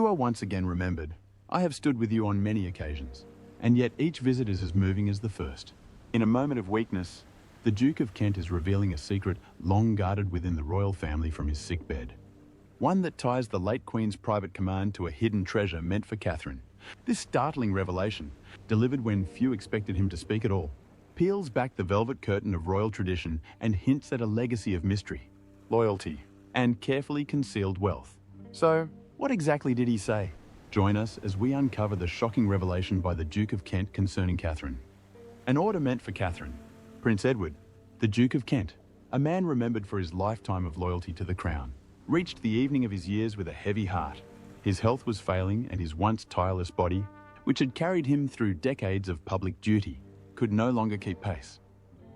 who are once again remembered. I have stood with you on many occasions, and yet each visit is as moving as the first. In a moment of weakness, the Duke of Kent is revealing a secret long guarded within the royal family from his sick bed. One that ties the late Queen's private command to a hidden treasure meant for Catherine. This startling revelation, delivered when few expected him to speak at all, peels back the velvet curtain of royal tradition and hints at a legacy of mystery, loyalty, and carefully concealed wealth. So, what exactly did he say? Join us as we uncover the shocking revelation by the Duke of Kent concerning Catherine. An order meant for Catherine, Prince Edward, the Duke of Kent, a man remembered for his lifetime of loyalty to the crown, reached the evening of his years with a heavy heart. His health was failing, and his once tireless body, which had carried him through decades of public duty, could no longer keep pace.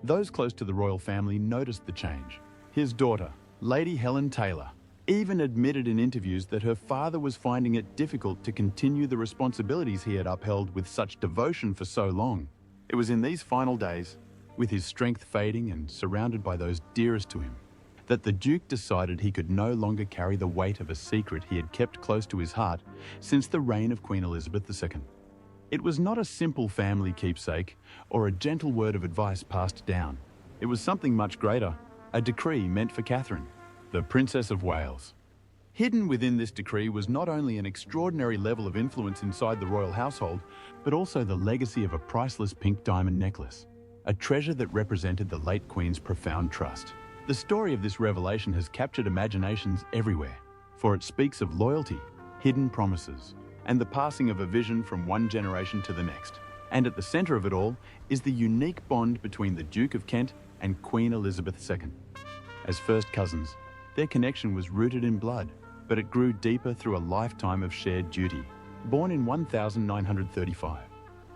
Those close to the royal family noticed the change. His daughter, Lady Helen Taylor, even admitted in interviews that her father was finding it difficult to continue the responsibilities he had upheld with such devotion for so long. It was in these final days, with his strength fading and surrounded by those dearest to him, that the Duke decided he could no longer carry the weight of a secret he had kept close to his heart since the reign of Queen Elizabeth II. It was not a simple family keepsake or a gentle word of advice passed down. It was something much greater, a decree meant for Catherine, the Princess of Wales. Hidden within this decree was not only an extraordinary level of influence inside the royal household, but also the legacy of a priceless pink diamond necklace, a treasure that represented the late Queen's profound trust. The story of this revelation has captured imaginations everywhere, for it speaks of loyalty, hidden promises, and the passing of a vision from one generation to the next. And at the center of it all is the unique bond between the Duke of Kent and Queen Elizabeth II. As first cousins, their connection was rooted in blood, but it grew deeper through a lifetime of shared duty. Born in 1935,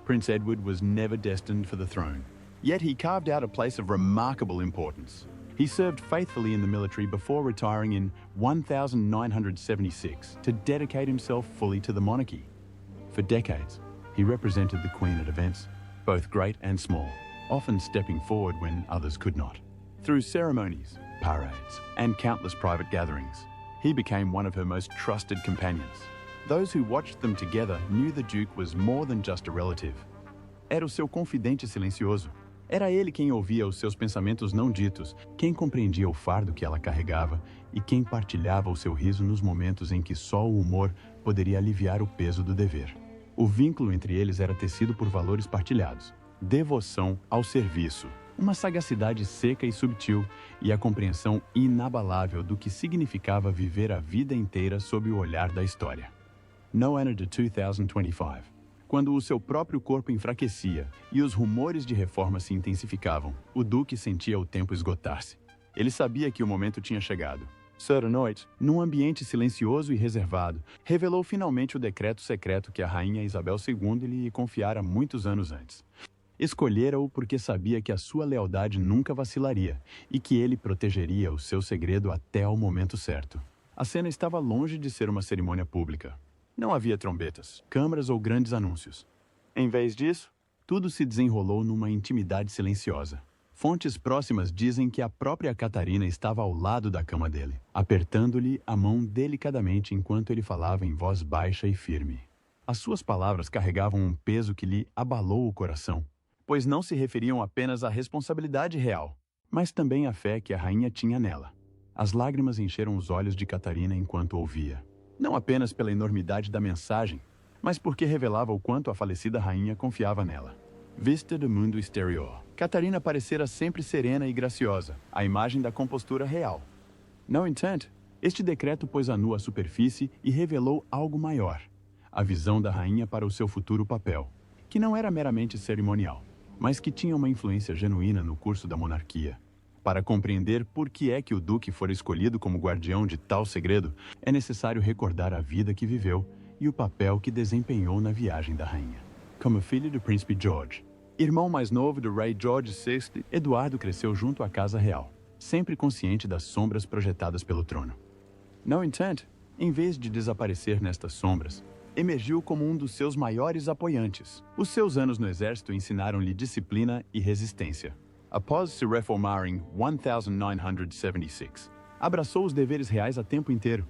Prince Edward was never destined for the throne, yet he carved out a place of remarkable importance. He served faithfully in the military before retiring in 1976 to dedicate himself fully to the monarchy. For decades, he represented the Queen at events, both great and small, often stepping forward when others could not. Through ceremonies, parades, and countless private gatherings, he became one of her most trusted companions. Those who watched them together knew the Duke was more than just a relative. Era o seu confidente silencioso. Era ele quem ouvia os seus pensamentos não ditos, quem compreendia o fardo que ela carregava e quem partilhava o seu riso nos momentos em que só o humor poderia aliviar o peso do dever. O vínculo entre eles era tecido por valores partilhados, devoção ao serviço, uma sagacidade seca e subtil e a compreensão inabalável do que significava viver a vida inteira sob o olhar da história. No end to 2025. Quando o seu próprio corpo enfraquecia e os rumores de reforma se intensificavam, o Duque sentia o tempo esgotar-se. Ele sabia que o momento tinha chegado. Certa noite, num ambiente silencioso e reservado, revelou finalmente o decreto secreto que a rainha Isabel II lhe confiara muitos anos antes. Escolhera-o porque sabia que a sua lealdade nunca vacilaria e que ele protegeria o seu segredo até ao momento certo. A cena estava longe de ser uma cerimônia pública. Não havia trombetas, câmaras ou grandes anúncios. Em vez disso, tudo se desenrolou numa intimidade silenciosa. Fontes próximas dizem que a própria Catarina estava ao lado da cama dele, apertando-lhe a mão delicadamente enquanto ele falava em voz baixa e firme. As suas palavras carregavam um peso que lhe abalou o coração, pois não se referiam apenas à responsabilidade real, mas também à fé que a rainha tinha nela. As lágrimas encheram os olhos de Catarina enquanto ouvia. Não apenas pela enormidade da mensagem, mas porque revelava o quanto a falecida rainha confiava nela. Vista do mundo exterior. Catarina parecera sempre serena e graciosa, a imagem da compostura real. No entanto, este decreto pôs a nu a superfície e revelou algo maior. A visão da rainha para o seu futuro papel, que não era meramente cerimonial, mas que tinha uma influência genuína no curso da monarquia. Para compreender por que é que o Duque fora escolhido como guardião de tal segredo, é necessário recordar a vida que viveu e o papel que desempenhou na viagem da rainha. Como filho do príncipe George, irmão mais novo do rei George VI, Eduardo cresceu junto à casa real, sempre consciente das sombras projetadas pelo trono. No entanto, em vez de desaparecer nestas sombras, emergiu como um dos seus maiores apoiantes. Os seus anos no exército ensinaram-lhe disciplina e resistência. Após se reformar em 1976, abraçou os deveres reais a tempo inteiro.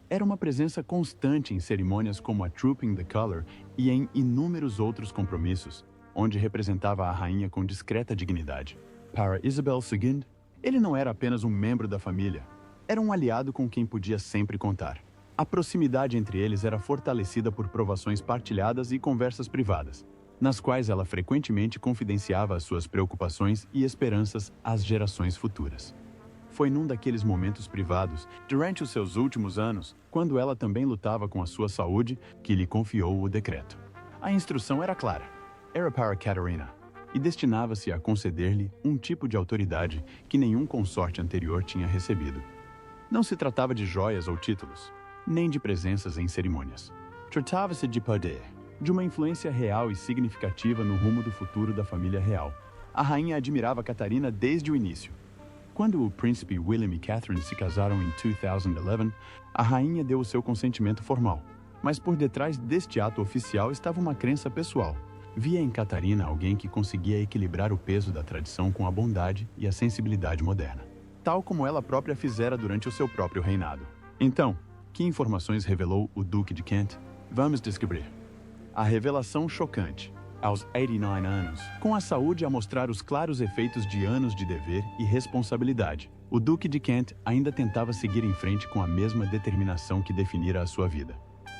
Era uma presença constante em cerimônias como a Trooping the Colour e em inúmeros outros compromissos, onde representava a rainha com discreta dignidade. Para Isabel II, ele não era apenas um membro da família, era um aliado com quem podia sempre contar. A proximidade entre eles era fortalecida por provações partilhadas e conversas privadas, nas quais ela frequentemente confidenciava as suas preocupações e esperanças às gerações futuras. Foi num daqueles momentos privados, durante os seus últimos anos, quando ela também lutava com a sua saúde, que lhe confiou o decreto. A instrução era clara. Era para Catarina, e destinava-se a conceder-lhe um tipo de autoridade que nenhum consorte anterior tinha recebido. Não se tratava de joias ou títulos, nem de presenças em cerimônias. Tratava-se de poder, de uma influência real e significativa no rumo do futuro da família real. A rainha admirava Catarina desde o início. Quando o príncipe William e Catherine se casaram em 2011, a rainha deu o seu consentimento formal. Mas por detrás deste ato oficial estava uma crença pessoal. Via em Catarina alguém que conseguia equilibrar o peso da tradição com a bondade e a sensibilidade moderna, tal como ela própria fizera durante o seu próprio reinado. Então, que informações revelou o Duque de Kent? Vamos descobrir. A revelação chocante. Aos 89 anos, com a saúde a mostrar os claros efeitos de anos de dever e responsabilidade, o Duque de Kent ainda tentava seguir em frente com a mesma determinação que definira a sua vida.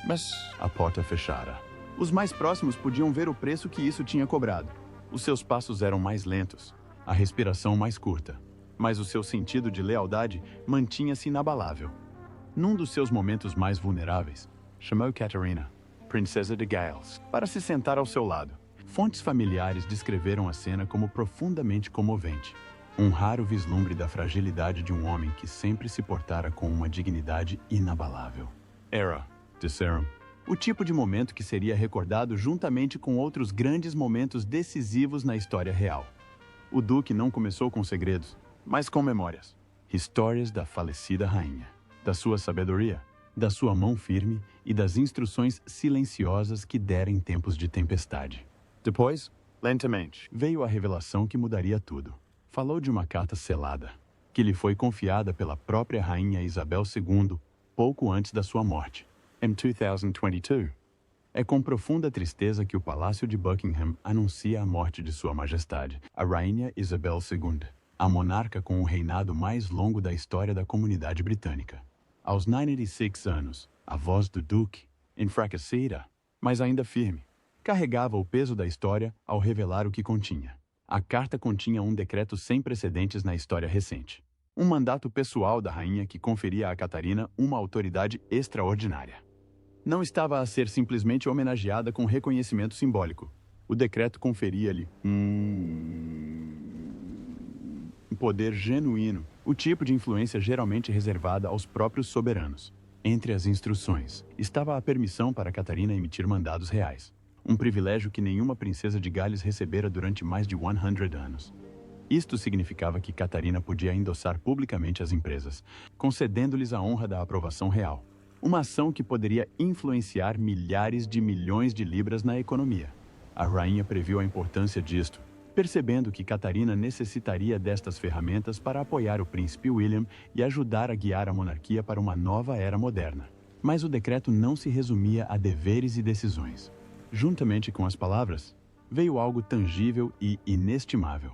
Mas a porta fechara. Os mais próximos podiam ver o preço que isso tinha cobrado. Os seus passos eram mais lentos, a respiração mais curta, mas o seu sentido de lealdade mantinha-se inabalável. Num dos seus momentos mais vulneráveis, chamou Catarina, princesa de Gales, para se sentar ao seu lado. Fontes familiares descreveram a cena como profundamente comovente. Um raro vislumbre da fragilidade de um homem que sempre se portara com uma dignidade inabalável. Era, disseram, o tipo de momento que seria recordado juntamente com outros grandes momentos decisivos na história real. O duque não começou com segredos, mas com memórias. Histórias da falecida rainha, da sua sabedoria, da sua mão firme e das instruções silenciosas que dera em tempos de tempestade. Depois, lentamente, veio a revelação que mudaria tudo. Falou de uma carta selada, que lhe foi confiada pela própria rainha Isabel II, pouco antes da sua morte, em 2022. É com profunda tristeza que o Palácio de Buckingham anuncia a morte de Sua Majestade, a Rainha Isabel II, a monarca com o reinado mais longo da história da comunidade britânica. Aos 96 anos, a voz do Duque, enfraquecida, mas ainda firme, carregava o peso da história ao revelar o que continha. A carta continha um decreto sem precedentes na história recente. Um mandato pessoal da rainha que conferia a Catarina uma autoridade extraordinária. Não estava a ser simplesmente homenageada com reconhecimento simbólico. O decreto conferia-lhe um poder genuíno, o tipo de influência geralmente reservada aos próprios soberanos. Entre as instruções, estava a permissão para Catarina emitir mandados reais. Um privilégio que nenhuma princesa de Gales recebera durante mais de 100 anos. Isto significava que Catarina podia endossar publicamente as empresas, concedendo-lhes a honra da aprovação real. Uma ação que poderia influenciar milhares de milhões de libras na economia. A rainha previu a importância disto, percebendo que Catarina necessitaria destas ferramentas para apoiar o príncipe William e ajudar a guiar a monarquia para uma nova era moderna. Mas o decreto não se resumia a deveres e decisões. Juntamente com as palavras, veio algo tangível e inestimável.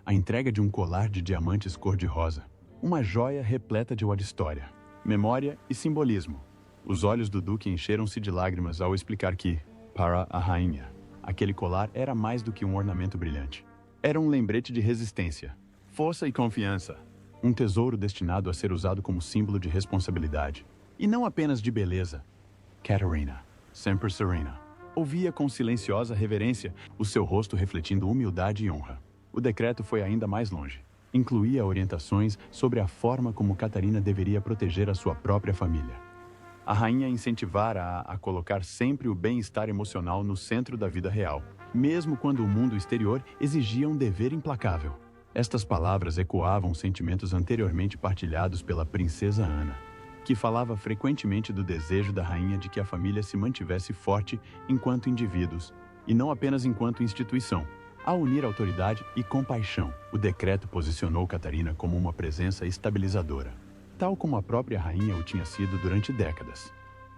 A entrega de um colar de diamantes cor-de-rosa, uma joia repleta de história, memória e simbolismo. Os olhos do duque encheram-se de lágrimas ao explicar que, para a rainha, aquele colar era mais do que um ornamento brilhante. Era um lembrete de resistência, força e confiança. Um tesouro destinado a ser usado como símbolo de responsabilidade. E não apenas de beleza. Catarina, sempre serena, ouvia com silenciosa reverência, o seu rosto refletindo humildade e honra. O decreto foi ainda mais longe. Incluía orientações sobre a forma como Catarina deveria proteger a sua própria família. A rainha incentivara-a a colocar sempre o bem-estar emocional no centro da vida real, mesmo quando o mundo exterior exigia um dever implacável. Estas palavras ecoavam sentimentos anteriormente partilhados pela princesa Ana, que falava frequentemente do desejo da rainha de que a família se mantivesse forte enquanto indivíduos, e não apenas enquanto instituição. Ao unir autoridade e compaixão, o decreto posicionou Catarina como uma presença estabilizadora. tal como a própria rainha o tinha sido durante décadas.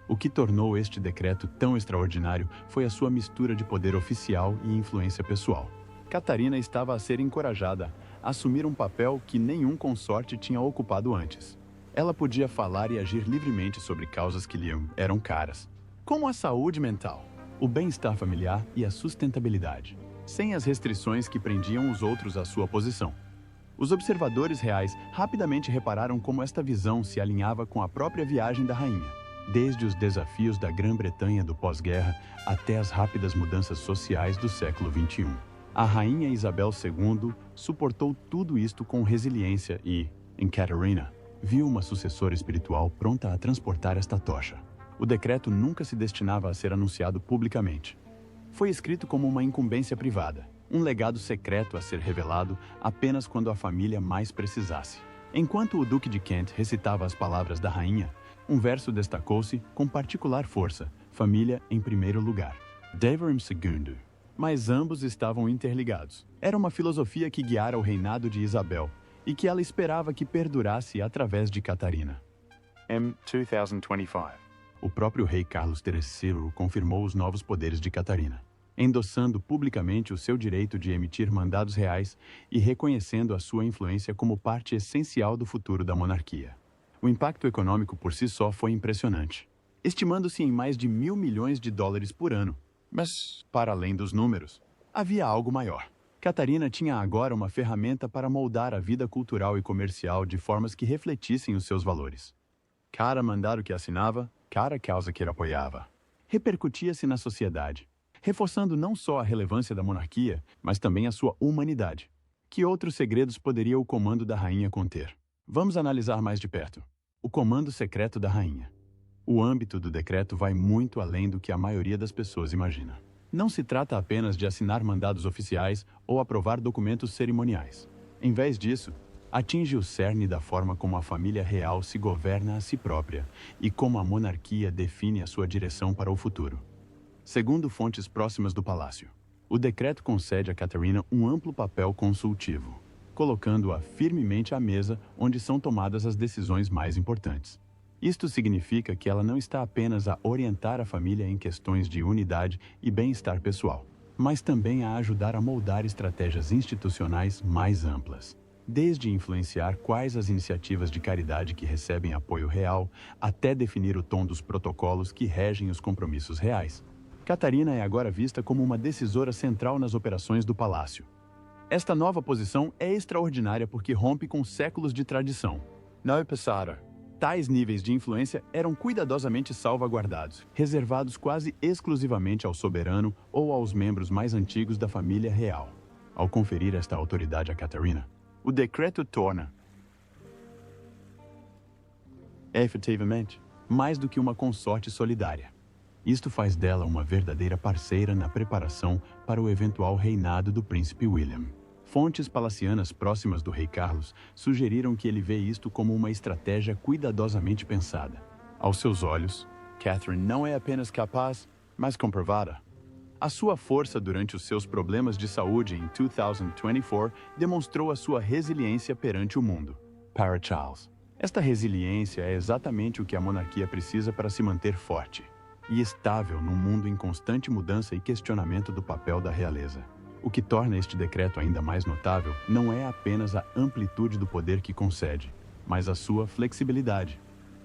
O que tornou este decreto tão extraordinário foi a sua mistura de poder oficial e influência pessoal. Catarina estava a ser encorajada a assumir um papel que nenhum consorte tinha ocupado antes. Ela podia falar e agir livremente sobre causas que lhe eram caras, como a saúde mental, o bem-estar familiar e a sustentabilidade, sem as restrições que prendiam os outros à sua posição. Os observadores reais rapidamente repararam como esta visão se alinhava com a própria viagem da rainha, desde os desafios da Grã-Bretanha do pós-guerra até as rápidas mudanças sociais do século XXI. A rainha Isabel II suportou tudo isto com resiliência e, em Catarina, viu uma sucessora espiritual pronta a transportar esta tocha. O decreto nunca se destinava a ser anunciado publicamente. Foi escrito como uma incumbência privada, um legado secreto a ser revelado apenas quando a família mais precisasse. Enquanto o Duque de Kent recitava as palavras da rainha, um verso destacou-se com particular força: família em primeiro lugar. Deverham II. Mas ambos estavam interligados. Era uma filosofia que guiara o reinado de Isabel e que ela esperava que perdurasse através de Catarina. Em 2025, o próprio rei Carlos III confirmou os novos poderes de Catarina, endossando publicamente o seu direito de emitir mandados reais e reconhecendo a sua influência como parte essencial do futuro da monarquia. O impacto econômico por si só foi impressionante, estimando-se em mais de $1.000 milhões por ano. Mas, para além dos números, havia algo maior. Catarina tinha agora uma ferramenta para moldar a vida cultural e comercial de formas que refletissem os seus valores. Cada mandado que assinava, cada causa que ele apoiava, repercutia-se na sociedade, reforçando não só a relevância da monarquia, mas também a sua humanidade. Que outros segredos poderia o comando da rainha conter? Vamos analisar mais de perto. O comando secreto da rainha. O âmbito do decreto vai muito além do que a maioria das pessoas imagina. Não se trata apenas de assinar mandados oficiais ou aprovar documentos cerimoniais. Em vez disso, atinge o cerne da forma como a família real se governa a si própria e como a monarquia define a sua direção para o futuro. Segundo fontes próximas do palácio, o decreto concede a Catarina um amplo papel consultivo, colocando-a firmemente à mesa onde são tomadas as decisões mais importantes. Isto significa que ela não está apenas a orientar a família em questões de unidade e bem-estar pessoal, mas também a ajudar a moldar estratégias institucionais mais amplas, desde influenciar quais as iniciativas de caridade que recebem apoio real, até definir o tom dos protocolos que regem os compromissos reais. Catarina é agora vista como uma decisora central nas operações do palácio. Esta nova posição é extraordinária porque rompe com séculos de tradição. No passado, tais níveis de influência eram cuidadosamente salvaguardados, reservados quase exclusivamente ao soberano ou aos membros mais antigos da família real. Ao conferir esta autoridade a Catarina, o decreto torna, efetivamente, mais do que uma consorte solidária. Isto faz dela uma verdadeira parceira na preparação para o eventual reinado do príncipe William. Fontes palacianas próximas do rei Carlos sugeriram que ele vê isto como uma estratégia cuidadosamente pensada. Aos seus olhos, Catherine não é apenas capaz, mas comprovada. A sua força durante os seus problemas de saúde em 2024 demonstrou a sua resiliência perante o mundo. Para Charles, esta resiliência é exatamente o que a monarquia precisa para se manter forte e estável num mundo em constante mudança e questionamento do papel da realeza. O que torna este decreto ainda mais notável não é apenas a amplitude do poder que concede, mas a sua flexibilidade.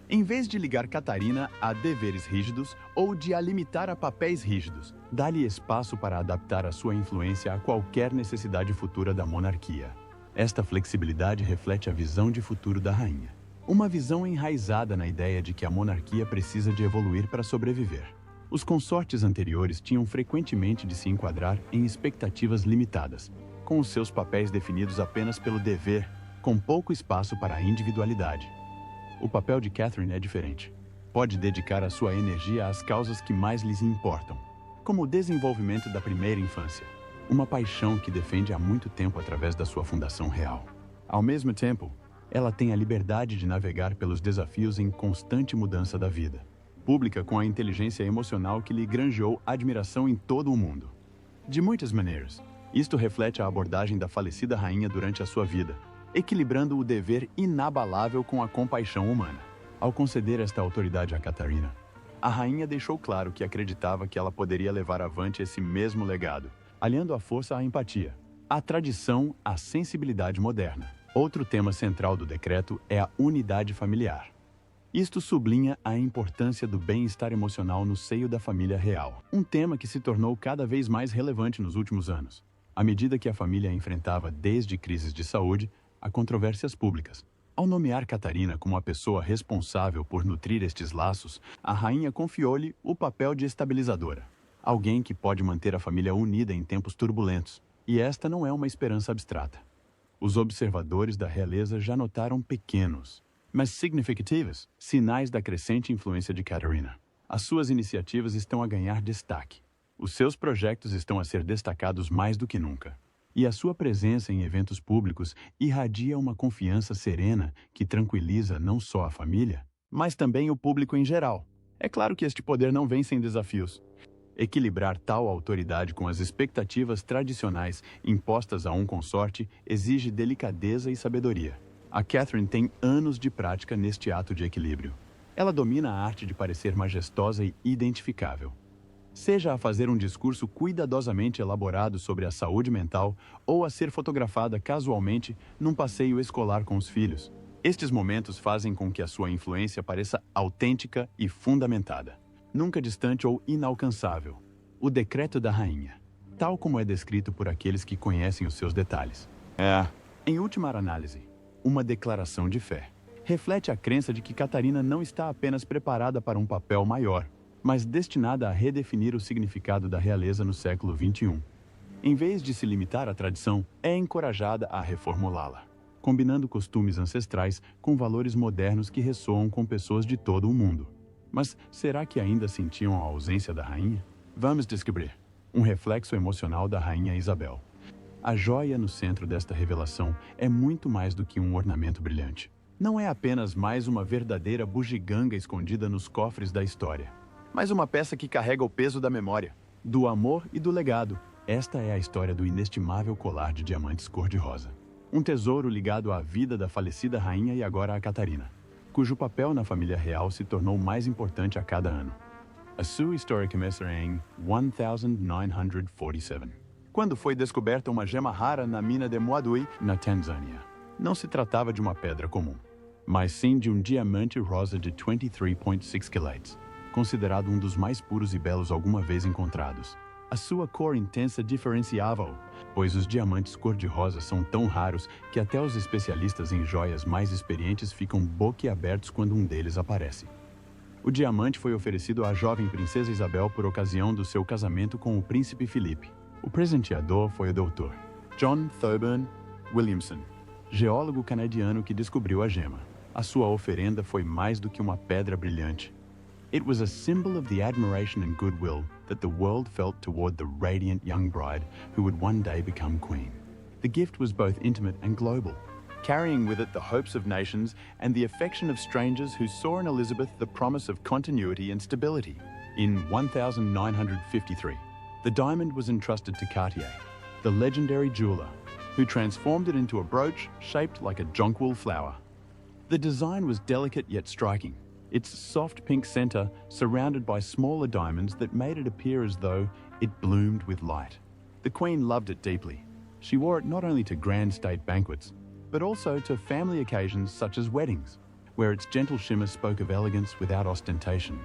Em vez de ligar Catarina a deveres rígidos ou de a limitar a papéis rígidos, dá-lhe espaço para adaptar a sua influência a qualquer necessidade futura da monarquia. Esta flexibilidade reflete a visão de futuro da rainha. Uma visão enraizada na ideia de que a monarquia precisa de evoluir para sobreviver. Os consortes anteriores tinham frequentemente de se enquadrar em expectativas limitadas, com os seus papéis definidos apenas pelo dever, com pouco espaço para a individualidade. O papel de Catherine é diferente. Pode dedicar a sua energia às causas que mais lhes importam, como o desenvolvimento da primeira infância, uma paixão que defende há muito tempo através da sua fundação real. Ao mesmo tempo, ela tem a liberdade de navegar pelos desafios em constante mudança da vida, pública com a inteligência emocional que lhe granjeou admiração em todo o mundo. De muitas maneiras, isto reflete a abordagem da falecida rainha durante a sua vida, equilibrando o dever inabalável com a compaixão humana. Ao conceder esta autoridade a Catarina, a rainha deixou claro que acreditava que ela poderia levar avante esse mesmo legado, aliando a força à empatia, a tradição à sensibilidade moderna. Outro tema central do decreto é a unidade familiar. Isto sublinha a importância do bem-estar emocional no seio da família real, um tema que se tornou cada vez mais relevante nos últimos anos, à medida que a família enfrentava desde crises de saúde a controvérsias públicas. Ao nomear Catarina como a pessoa responsável por nutrir estes laços, a rainha confiou-lhe o papel de estabilizadora, alguém que pode manter a família unida em tempos turbulentos. E esta não é uma esperança abstrata. Os observadores da realeza já notaram pequenos, mas significativos, sinais da crescente influência de Catarina. As suas iniciativas estão a ganhar destaque. Os seus projetos estão a ser destacados mais do que nunca. E a sua presença em eventos públicos irradia uma confiança serena que tranquiliza não só a família, mas também o público em geral. É claro que este poder não vem sem desafios. Equilibrar tal autoridade com as expectativas tradicionais impostas a um consorte exige delicadeza e sabedoria. A Catherine tem anos de prática neste ato de equilíbrio. Ela domina a arte de parecer majestosa e identificável. Seja a fazer um discurso cuidadosamente elaborado sobre a saúde mental ou a ser fotografada casualmente num passeio escolar com os filhos. Estes momentos fazem com que a sua influência pareça autêntica e fundamentada, nunca distante ou inalcançável. O decreto da rainha, tal como é descrito por aqueles que conhecem os seus detalhes, é, em última análise, uma declaração de fé. Reflete a crença de que Catarina não está apenas preparada para um papel maior, mas destinada a redefinir o significado da realeza no século XXI. Em vez de se limitar à tradição, é encorajada a reformulá-la, combinando costumes ancestrais com valores modernos que ressoam com pessoas de todo o mundo. Mas será que ainda sentiam a ausência da rainha? Vamos descobrir. Um reflexo emocional da rainha Isabel. A joia no centro desta revelação é muito mais do que um ornamento brilhante. Não é apenas mais uma verdadeira bugiganga escondida nos cofres da história, mas uma peça que carrega o peso da memória, do amor e do legado. Esta é a história do inestimável colar de diamantes cor-de-rosa. Um tesouro ligado à vida da falecida rainha e agora a Catarina, cujo papel na família real se tornou mais importante a cada ano. A sua história começa em 1947, quando foi descoberta uma gema rara na mina de Muadui, na Tanzânia. Não se tratava de uma pedra comum, mas sim de um diamante rosa de 23,6 quilates, considerado um dos mais puros e belos alguma vez encontrados. A sua cor intensa diferenciava-o, pois os diamantes cor-de-rosa são tão raros que até os especialistas em joias mais experientes ficam boquiabertos quando um deles aparece. O diamante foi oferecido à jovem princesa Isabel por ocasião do seu casamento com o príncipe Felipe. O presenteador foi o Dr. John Thurburn Williamson, geólogo canadiano que descobriu a gema. A sua oferenda foi mais do que uma pedra brilhante. It was a symbol of the admiration and goodwill that the world felt toward the radiant young bride who would one day become queen. The gift was both intimate and global, carrying with it the hopes of nations and the affection of strangers who saw in Elizabeth the promise of continuity and stability. In 1953, the diamond was entrusted to Cartier, the legendary jeweler, who transformed it into a brooch shaped like a jonquil flower. The design was delicate yet striking, its soft pink center surrounded by smaller diamonds that made it appear as though it bloomed with light. The Queen loved it deeply. She wore it not only to grand state banquets, but also to family occasions such as weddings, where its gentle shimmer spoke of elegance without ostentation.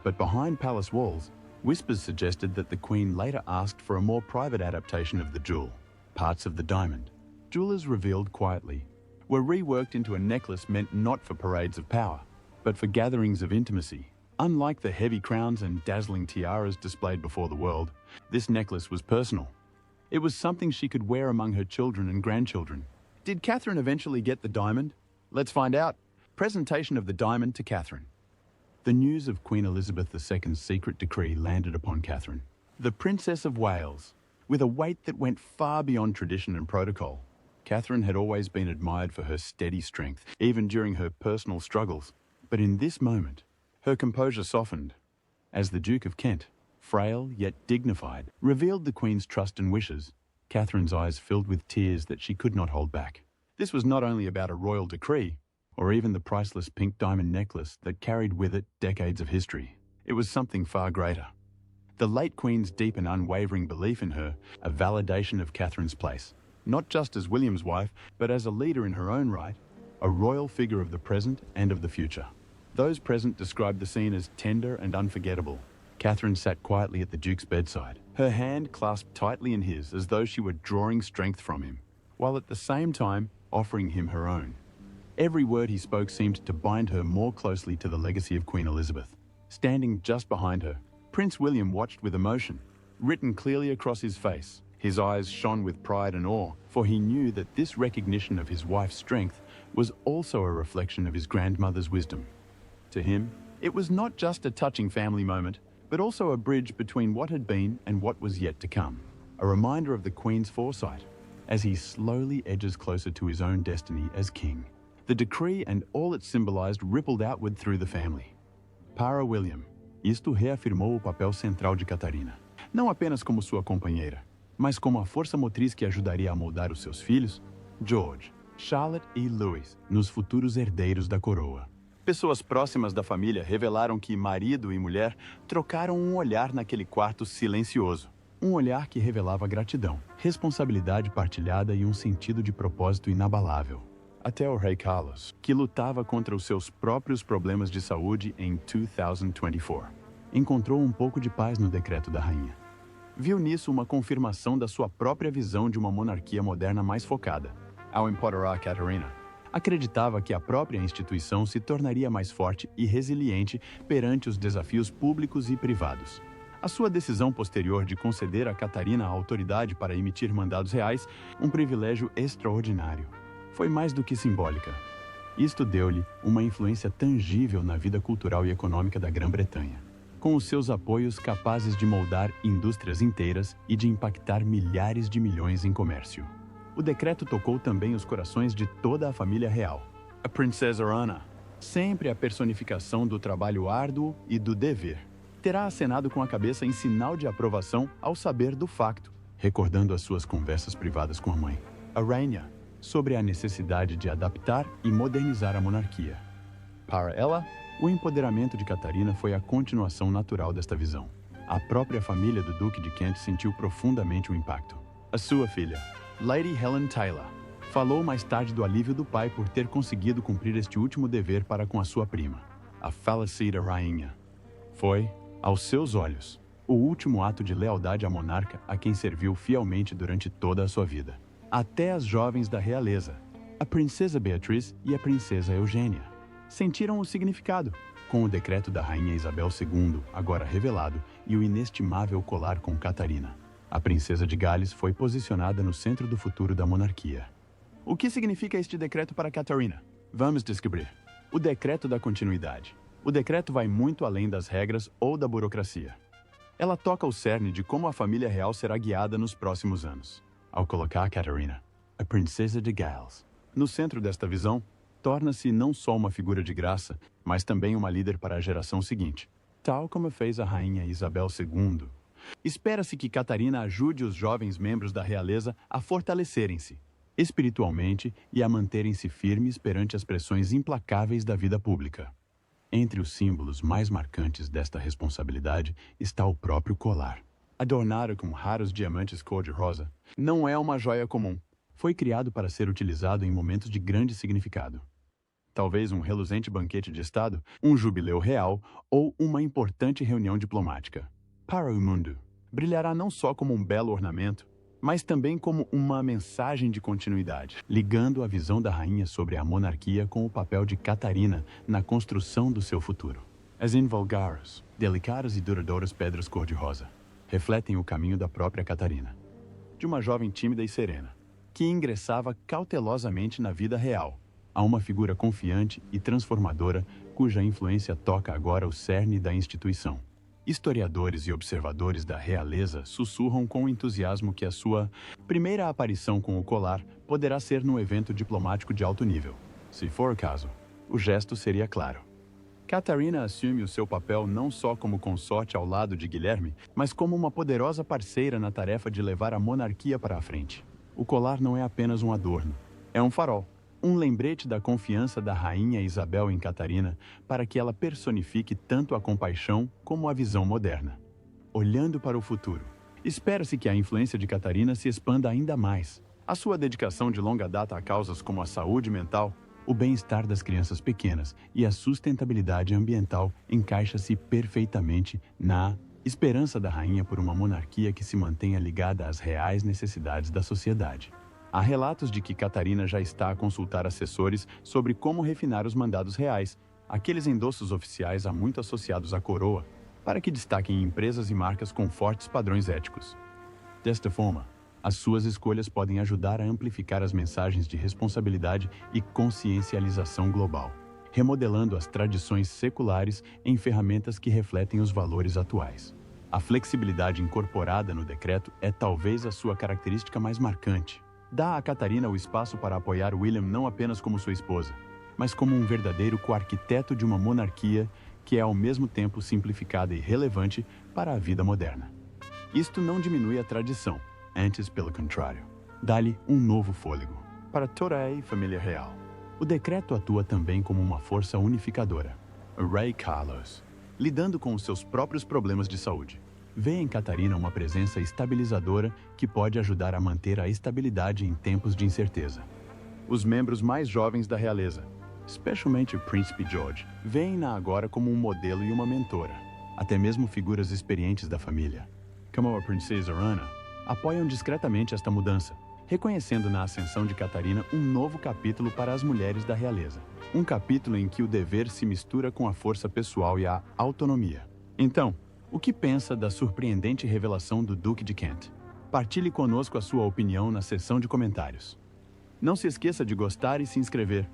But behind palace walls, whispers suggested that the Queen later asked for a more private adaptation of the jewel. Parts of the diamond, jewelers revealed quietly, were reworked into a necklace meant not for parades of power, but for gatherings of intimacy. Unlike the heavy crowns and dazzling tiaras displayed before the world, this necklace was personal. It was something she could wear among her children and grandchildren. Did Catherine eventually get the diamond? Let's find out. Presentation of the diamond to Catherine. The news of Queen Elizabeth II's secret decree landed upon Catherine, the Princess of Wales, with a weight that went far beyond tradition and protocol. Catherine had always been admired for her steady strength, even during her personal struggles. But in this moment, her composure softened, as the Duke of Kent, frail yet dignified, revealed the Queen's trust and wishes. Catherine's eyes filled with tears that she could not hold back. This was not only about a royal decree, or even the priceless pink diamond necklace that carried with it decades of history. It was something far greater. The late Queen's deep and unwavering belief in her, a validation of Catherine's place, not just as William's wife, but as a leader in her own right, a royal figure of the present and of the future. Those present described the scene as tender and unforgettable. Catherine sat quietly at the Duke's bedside, her hand clasped tightly in his as though she were drawing strength from him, while at the same time offering him her own. Every word he spoke seemed to bind her more closely to the legacy of Queen Elizabeth. Standing just behind her, Prince William watched with emotion, written clearly across his face. His eyes shone with pride and awe, for he knew that this recognition of his wife's strength was also a reflection of his grandmother's wisdom. To him, it was not just a touching family moment, but also a bridge between what had been and what was yet to come, a reminder of the Queen's foresight, as he slowly edges closer to his own destiny as king. The decree and all it symbolized rippled outward through the family. Para William, isto reafirmou o papel central de Catarina, não apenas como sua companheira, mas como a força motriz que ajudaria a moldar os seus filhos, George, Charlotte e Louis, nos futuros herdeiros da coroa. Pessoas próximas da família revelaram que marido e mulher trocaram um olhar naquele quarto silencioso. Um olhar que revelava gratidão, responsabilidade partilhada e um sentido de propósito inabalável. Até o rei Carlos, que lutava contra os seus próprios problemas de saúde em 2024, encontrou um pouco de paz no decreto da rainha. Viu nisso uma confirmação da sua própria visão de uma monarquia moderna mais focada. Ao empoderar Catarina, acreditava que a própria instituição se tornaria mais forte e resiliente perante os desafios públicos e privados. A sua decisão posterior de conceder a Catarina a autoridade para emitir mandados reais, um privilégio extraordinário, foi mais do que simbólica. Isto deu-lhe uma influência tangível na vida cultural e econômica da Grã-Bretanha, com os seus apoios capazes de moldar indústrias inteiras e de impactar milhares de milhões em comércio. O decreto tocou também os corações de toda a família real. A princesa Ana, sempre a personificação do trabalho árduo e do dever, terá acenado com a cabeça em sinal de aprovação ao saber do facto, recordando as suas conversas privadas com a mãe, a rainha, sobre a necessidade de adaptar e modernizar a monarquia. Para ela, o empoderamento de Catarina foi a continuação natural desta visão. A própria família do Duque de Kent sentiu profundamente o impacto. A sua filha, Lady Helen Taylor, falou mais tarde do alívio do pai por ter conseguido cumprir este último dever para com a sua prima, a falecida rainha. Foi, aos seus olhos, o último ato de lealdade à monarca a quem serviu fielmente durante toda a sua vida. Até as jovens da realeza, a princesa Beatriz e a princesa Eugênia, sentiram o significado, com o decreto da rainha Isabel II, agora revelado, e o inestimável colar com Catarina. A princesa de Gales foi posicionada no centro do futuro da monarquia. O que significa este decreto para Catarina? Vamos descobrir. O decreto da continuidade. O decreto vai muito além das regras ou da burocracia. Ela toca o cerne de como a família real será guiada nos próximos anos. Ao colocar Catarina, a princesa de Gales, no centro desta visão, torna-se não só uma figura de graça, mas também uma líder para a geração seguinte, tal como fez a rainha Isabel II. Espera-se que Catarina ajude os jovens membros da realeza a fortalecerem-se espiritualmente e a manterem-se firmes perante as pressões implacáveis da vida pública. Entre os símbolos mais marcantes desta responsabilidade está o próprio colar. Adornado com raros diamantes cor-de-rosa, não é uma joia comum. Foi criado para ser utilizado em momentos de grande significado. Talvez um reluzente banquete de estado, um jubileu real ou uma importante reunião diplomática. Para o mundo, brilhará não só como um belo ornamento, mas também como uma mensagem de continuidade, ligando a visão da rainha sobre a monarquia com o papel de Catarina na construção do seu futuro. As invulgares, delicadas e duradouras pedras cor-de-rosa refletem o caminho da própria Catarina, de uma jovem tímida e serena, que ingressava cautelosamente na vida real, a uma figura confiante e transformadora cuja influência toca agora o cerne da instituição. Historiadores e observadores da realeza sussurram com entusiasmo que a sua primeira aparição com o colar poderá ser num evento diplomático de alto nível. Se for o caso, o gesto seria claro. Catarina assume o seu papel não só como consorte ao lado de Guilherme, mas como uma poderosa parceira na tarefa de levar a monarquia para a frente. O colar não é apenas um adorno. É um farol, um lembrete da confiança da rainha Isabel em Catarina para que ela personifique tanto a compaixão como a visão moderna. Olhando para o futuro, espera-se que a influência de Catarina se expanda ainda mais. A sua dedicação de longa data a causas como a saúde mental, o bem-estar das crianças pequenas e a sustentabilidade ambiental encaixa-se perfeitamente na esperança da rainha por uma monarquia que se mantenha ligada às reais necessidades da sociedade. Há relatos de que Catarina já está a consultar assessores sobre como refinar os mandados reais, aqueles endossos oficiais há muito associados à coroa, para que destaquem empresas e marcas com fortes padrões éticos. Desta forma, as suas escolhas podem ajudar a amplificar as mensagens de responsabilidade e consciencialização global, remodelando as tradições seculares em ferramentas que refletem os valores atuais. A flexibilidade incorporada no decreto é talvez a sua característica mais marcante. Dá a Catarina o espaço para apoiar William não apenas como sua esposa, mas como um verdadeiro co-arquiteto de uma monarquia que é ao mesmo tempo simplificada e relevante para a vida moderna. Isto não diminui a tradição, antes pelo contrário, dá-lhe um novo fôlego para toda a família real. O decreto atua também como uma força unificadora. O rei Carlos, lidando com os seus próprios problemas de saúde, vê em Catarina uma presença estabilizadora que pode ajudar a manter a estabilidade em tempos de incerteza. Os membros mais jovens da realeza, especialmente o príncipe George, veem-na agora como um modelo e uma mentora. Até mesmo figuras experientes da família, como a princesa Ana, apoiam discretamente esta mudança, reconhecendo na ascensão de Catarina um novo capítulo para as mulheres da realeza. Um capítulo em que o dever se mistura com a força pessoal e a autonomia. Então, o que pensa da surpreendente revelação do Duque de Kent? Partilhe conosco a sua opinião na seção de comentários. Não se esqueça de gostar e se inscrever.